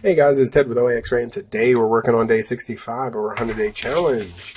Hey guys, it's Ted with OAXRAY, and today we're working on day 65 of our 100-day challenge.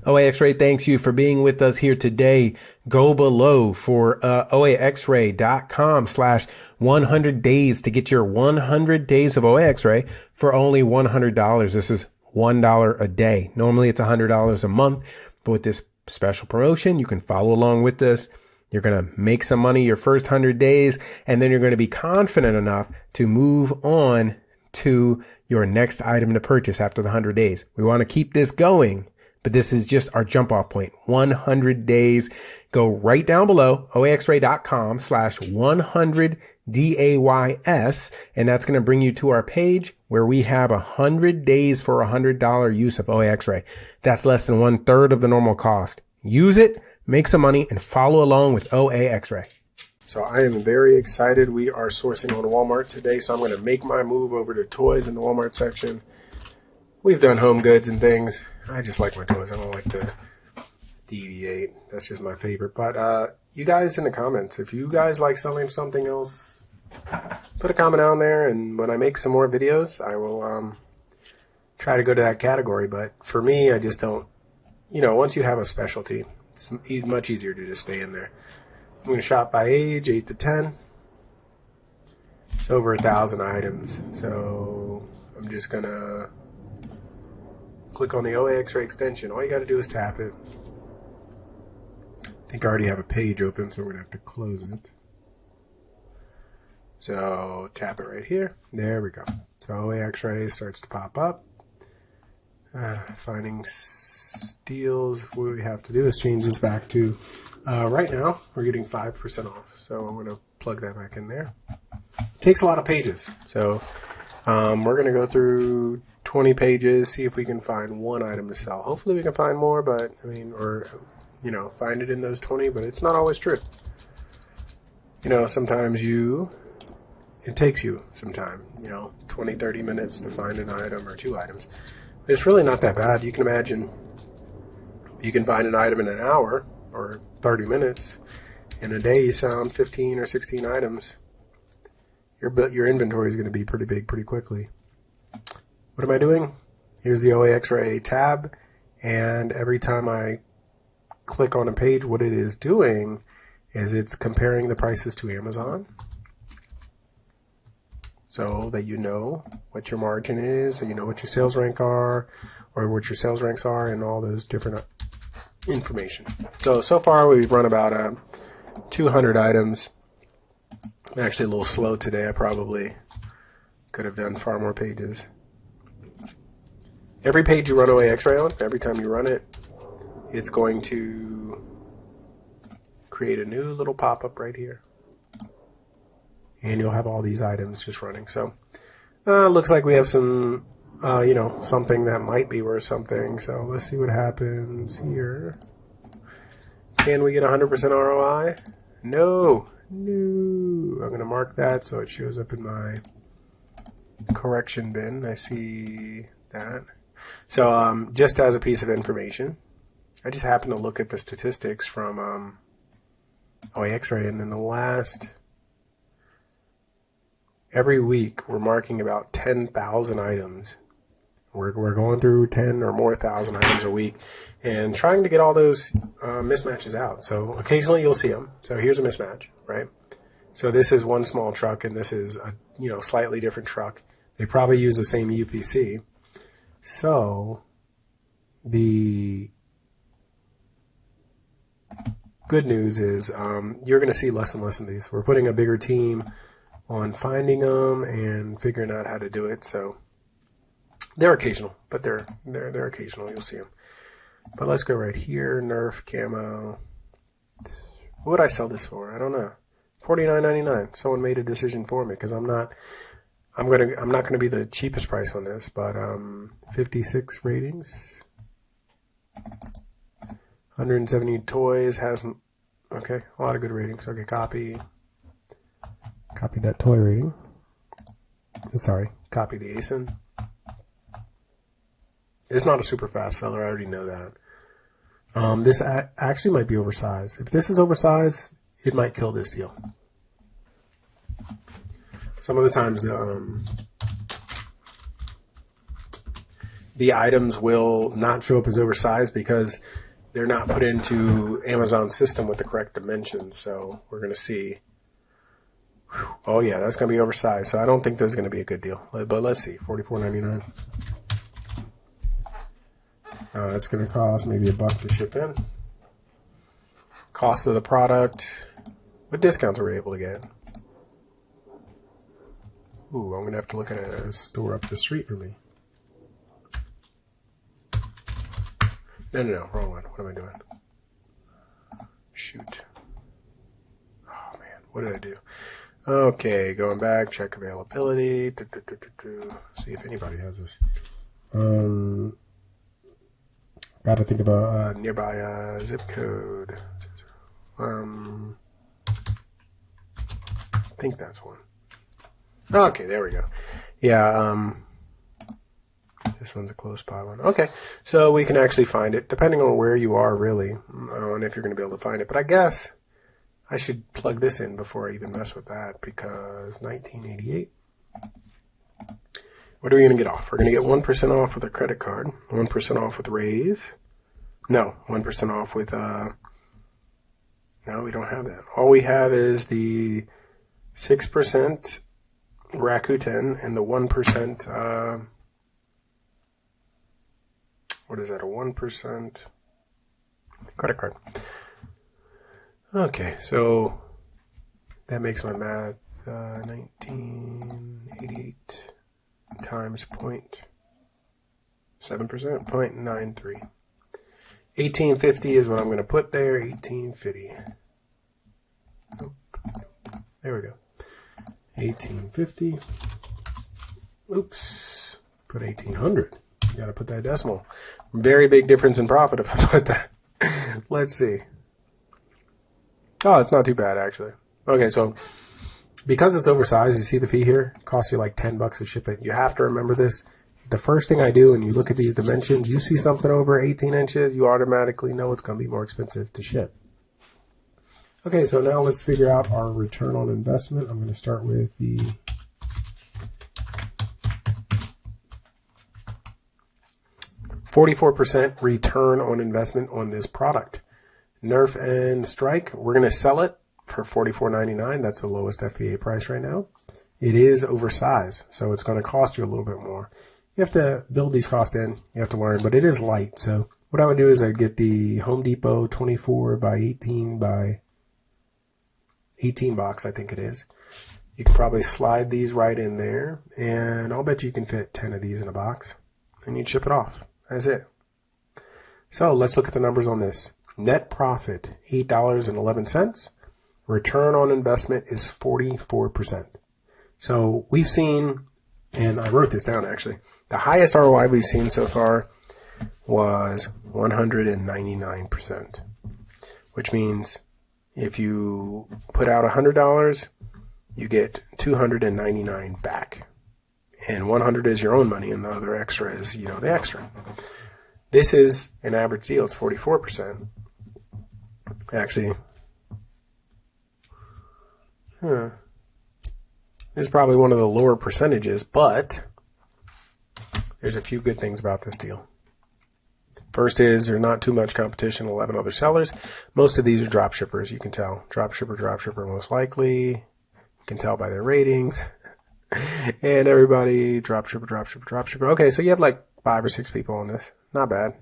OAXRAY thanks you for being with us here today. Go below for OAXRAY.com/100 days to get your 100 days of OAXRAY for only $100. This is $1 a day. Normally it's $100 a month, but with this special promotion, you can follow along with this. You're going to make some money your first 100 days, and then you're going to be confident enough to move on to your next item to purchase after the 100 days. We want to keep this going, but this is just our jump off point. 100 days. Go right down below, OAXRAY.com/100 DAYS, and that's going to bring you to our page where we have 100 days for $100 use of OAXRAY. That's less than 1/3 of the normal cost. Use it. Make some money and follow along with OAXRAY. So I am very excited. We are sourcing on Walmart today, so I'm going to make my move over to toys in the Walmart section. We've done home goods and things. I just like my toys. I don't like to deviate. That's just my favorite. But you guys in the comments, if you guys like selling something else, put a comment down there, and when I make some more videos, I will try to go to that category. But for me, I just don't, once you have a specialty, it's much easier to just stay in there. I'm going to shop by age, 8 to 10. It's over 1,000 items. So I'm just going to click on the OAXRAY extension. All you got to do is tap it. I think I already have a page open, so we're going to have to close it. So tap it right here. There we go. So OAXRAY starts to pop up. Finding deals. What we have to do is change this back to right now we're getting 5% off, so I'm going to plug that back in there. It takes a lot of pages, so we're going to go through 20 pages, see if we can find one item to sell. Hopefully we can find more, but find it in those 20, but it's not always true. Sometimes it takes you some time, 20-30 minutes to find an item or two items. It's really not that bad. You can imagine you can find an item in an hour or 30 minutes. In a day, you found 15 or 16 items. Your inventory is going to be pretty big pretty quickly. What am I doing? Here's the OAXRAY tab, and every time I click on a page, what it is doing is it's comparing the prices to Amazon, so that you know what your margin is, so you know what your sales rank are, or what your sales ranks are, and all those different information. So far we've run about 200 items. I'm actually a little slow today. I probably could have done far more pages. Every page you run OAXRAY on, every time you run it, it's going to create a new little pop-up right here. And you'll have all these items just running. So looks like we have some, something that might be worth something. So let's see what happens here. Can we get 100% ROI? No. I'm going to mark that so it shows up in my correction bin. I see that. So just as a piece of information, I just happened to look at the statistics from OAXRAY, and in the last... Every week, we're marking about 10,000 items. We're going through 10 or more thousand items a week and trying to get all those mismatches out. So occasionally you'll see them. So here's a mismatch, right? So this is one small truck, and this is a slightly different truck. They probably use the same UPC. So the good news is you're going to see less and less of these. We're putting a bigger team on finding them and figuring out how to do it. So they're occasional, but they're occasional. You'll see them. But let's go right here. Nerf camo. What would I sell this for? I don't know. $49.99. Someone made a decision for me, because I'm not gonna be the cheapest price on this, but 56 ratings. 170 toys has a lot of good ratings. Okay, copy that toy rating. Sorry, copy the ASIN. It's not a super fast seller. I already know that. This actually might be oversized. If this is oversized, it might kill this deal. Some of the times the items will not show up as oversized because they're not put into Amazon's system with the correct dimensions. So we're going to see. Oh yeah, that's going to be oversized. So I don't think this is going to be a good deal. But let's see, $44.99. That's going to cost maybe $1 to ship in. Cost of the product. What discounts are we able to get? Ooh, I'm going to have to look at a store up the street for me. No, wrong one. What am I doing? Shoot. Oh man, what did I do? Okay, going back, check availability. See if anybody has this. Got to think about nearby zip code. I think that's one. Okay, there we go. Yeah, this one's a close by one. Okay, so we can actually find it, depending on where you are, really, on if you're going to be able to find it. But I guess I should plug this in before I even mess with that, because 1988. What are we going to get off? We're going to get 1% off with a credit card, 1% off with Raise. No, 1% off with, no, we don't have that. All we have is the 6% Rakuten and the 1%, what is that, a 1% credit card. Okay, so that makes my math 1988 times 0.7%, 0.93. 1850 is what I'm going to put there, 1850. Oh, there we go. 1850. Oops, put 1800. You got to put that decimal. Very big difference in profit if I put that. Let's see. Oh, it's not too bad, actually. Okay, so because it's oversized, you see the fee here? It costs you like $10 to ship it. You have to remember this. The first thing I do when you look at these dimensions, you see something over 18 inches, you automatically know it's going to be more expensive to ship. Okay, so now let's figure out our return on investment. I'm going to start with the $44 return on investment on this product. Nerf and Strike, we're going to sell it for $44.99. That's the lowest FBA price right now. It is oversized, so it's going to cost you a little bit more. You have to build these costs in. You have to learn, but it is light. So what I would do is I'd get the Home Depot 24 by 18 by 18 box, I think it is. You can probably slide these right in there, and I'll bet you can fit 10 of these in a box, and you'd ship it off. That's it. So let's look at the numbers on this. Net profit, $8.11. Return on investment is 44%. So we've seen, and I wrote this down actually, the highest ROI we've seen so far was 199%, which means if you put out $100, you get $299 back. And 100 is your own money, and the other extra is, the extra. This is an average deal. It's 44%. Actually, this is probably one of the lower percentages, but there's a few good things about this deal. First is there's not too much competition, 11 other sellers. Most of these are drop shippers, you can tell. Drop shipper most likely. You can tell by their ratings. And everybody, drop shipper. Okay, so you have like 5 or 6 people on this. Not bad.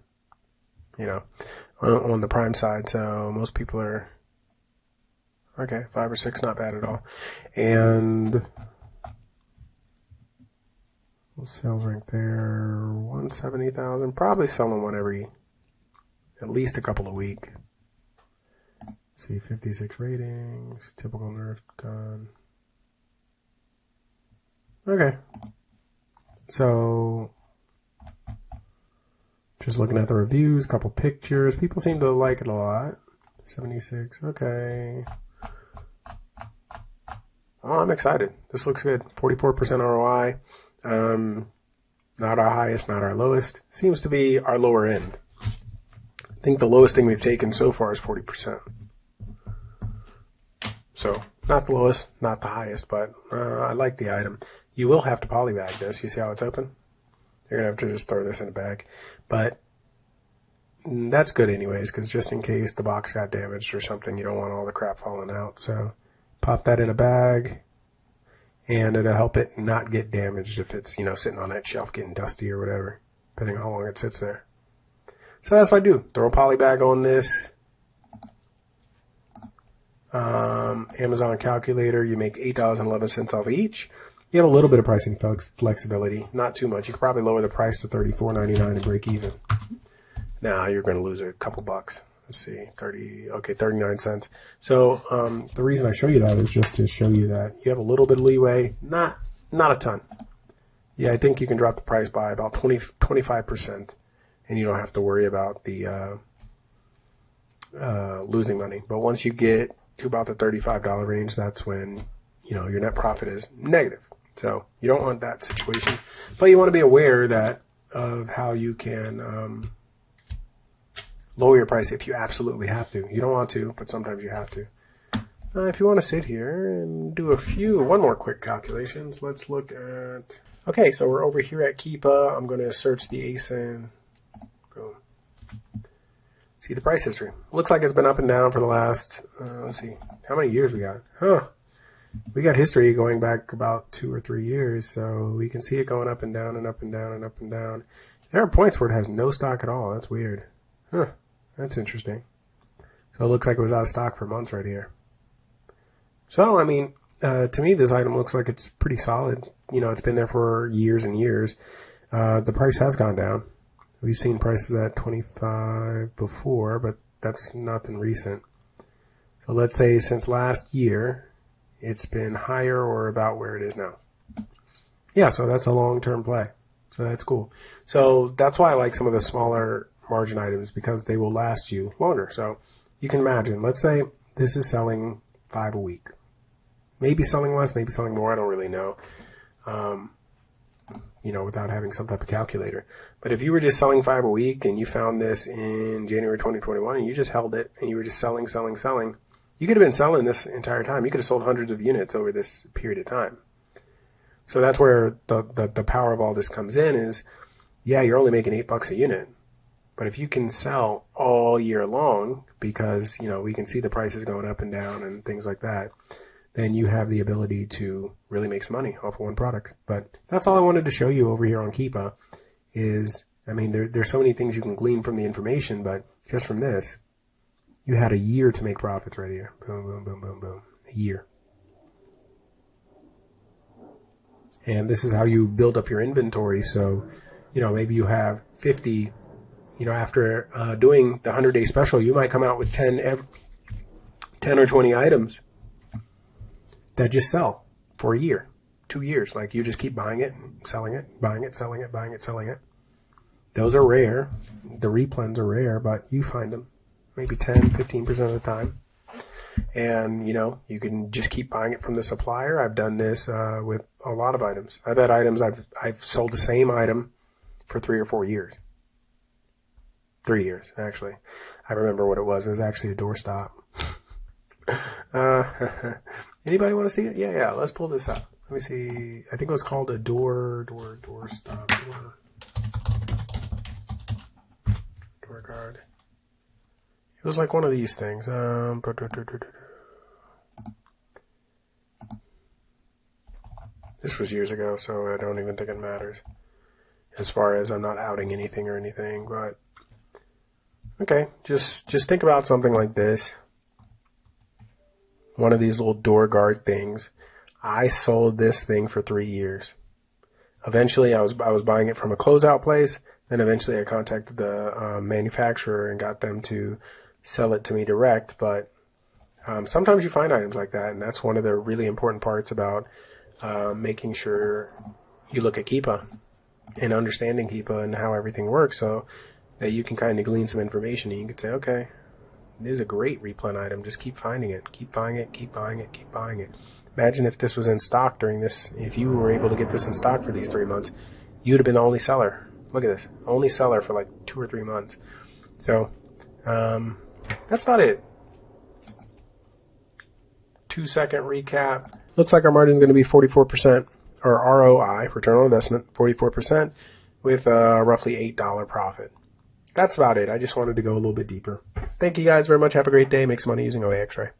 On the prime side, so most people are, okay, 5 or 6, not bad at all. And sales rank there, 170,000, probably selling one every, at least a couple a week. See, 56 ratings, typical Nerf gun. Okay. So, just looking at the reviews, a couple pictures. People seem to like it a lot. 76, okay. Oh, I'm excited. This looks good. 44% ROI. Not our highest, not our lowest. Seems to be our lower end. I think the lowest thing we've taken so far is 40%. So, Not the lowest, not the highest, but I like the item. You will have to polybag this. You see how it's open? You're going to have to just throw this in a bag. But that's good anyways, because just in case the box got damaged or something, you don't want all the crap falling out. So pop that in a bag, and it'll help it not get damaged if it's, sitting on that shelf getting dusty or whatever, depending on how long it sits there. So that's what I do. Throw a poly bag on this. Amazon calculator, you make $8.11 off each. You have a little bit of pricing flexibility, not too much. You could probably lower the price to $34.99 and break even. Now you're going to lose a couple bucks. Let's see, 39 cents. So the reason I show you that is just to show you that you have a little bit of leeway, not a ton. Yeah, I think you can drop the price by about 25%, and you don't have to worry about the losing money. But once you get to about the $35 range, that's when your net profit is negative. So you don't want that situation, but you want to be aware of how you can lower your price if you absolutely have to. You don't want to, but sometimes you have to. If you want to sit here and do one more quick calculations, let's look at. Okay, so we're over here at Keepa. I'm going to search the ASIN. Boom. See the price history. Looks like it's been up and down for the last, let's see, how many years we got? We got history going back about 2 or 3 years, so we can see it going up and down and up and down and up and down. There are points where it has no stock at all. That's weird. That's interesting. So it looks like it was out of stock for months right here. So, I mean, to me, this item looks like it's pretty solid. It's been there for years and years. The price has gone down. We've seen prices at 25 before, but that's nothing recent. So let's say since last year, it's been higher or about where it is now. Yeah, so that's a long-term play. So that's cool. So that's why I like some of the smaller margin items, because they will last you longer. So you can imagine, let's say this is selling 5 a week. Maybe selling less, maybe selling more, I don't really know. Without having some type of calculator. But if you were just selling 5 a week and you found this in January 2021 and you just held it and you were just selling, you could have been selling this entire time. You could have sold hundreds of units over this period of time. So that's where the power of all this comes in is, yeah, you're only making $8 a unit. But if you can sell all year long because, we can see the prices going up and down and things like that, then you have the ability to really make some money off of one product. But that's all I wanted to show you over here on Keepa is, there's so many things you can glean from the information, but just from this, you had a year to make profits right here. Boom, boom, boom, boom, boom. A year. And this is how you build up your inventory. So, maybe you have 50, after doing the 100-day special, you might come out with 10 or 20 items that just sell for a year, 2 years. Like you just keep buying it, selling it, buying it, selling it, buying it, selling it. Those are rare. The replens are rare, but you find them maybe 10, 15% of the time. And, you can just keep buying it from the supplier. I've done this with a lot of items. I've had items, I've sold the same item for 3 or 4 years. 3 years, actually. I remember what it was. It was actually a doorstop. Anybody want to see it? Yeah. Let's pull this up. Let me see. I think it was called a doorstop. Door guard. It was like one of these things. This was years ago, so I don't even think it matters. As far as I'm not outing anything or anything, but okay, just think about something like this. One of these little door guard things. I sold this thing for 3 years. Eventually, I was buying it from a closeout place. Then eventually, I contacted the manufacturer and got them to sell it to me direct. But sometimes you find items like that, and that's one of the really important parts about making sure you look at Keepa and understanding Keepa and how everything works, so that you can kind of glean some information and you can say, okay, this is a great replen item. Just keep finding it. Keep buying it. Keep buying it. Keep buying it. Imagine if this was in stock during this. If you were able to get this in stock for these 3 months, you'd have been the only seller. Look at this. Only seller for like 2 or 3 months. So, that's about it. 2-second recap. Looks like our margin is going to be 44%, or ROI, return on investment, 44%, with roughly $8 profit. That's about it. I just wanted to go a little bit deeper. Thank you guys very much. Have a great day. Make some money using OAXRAY.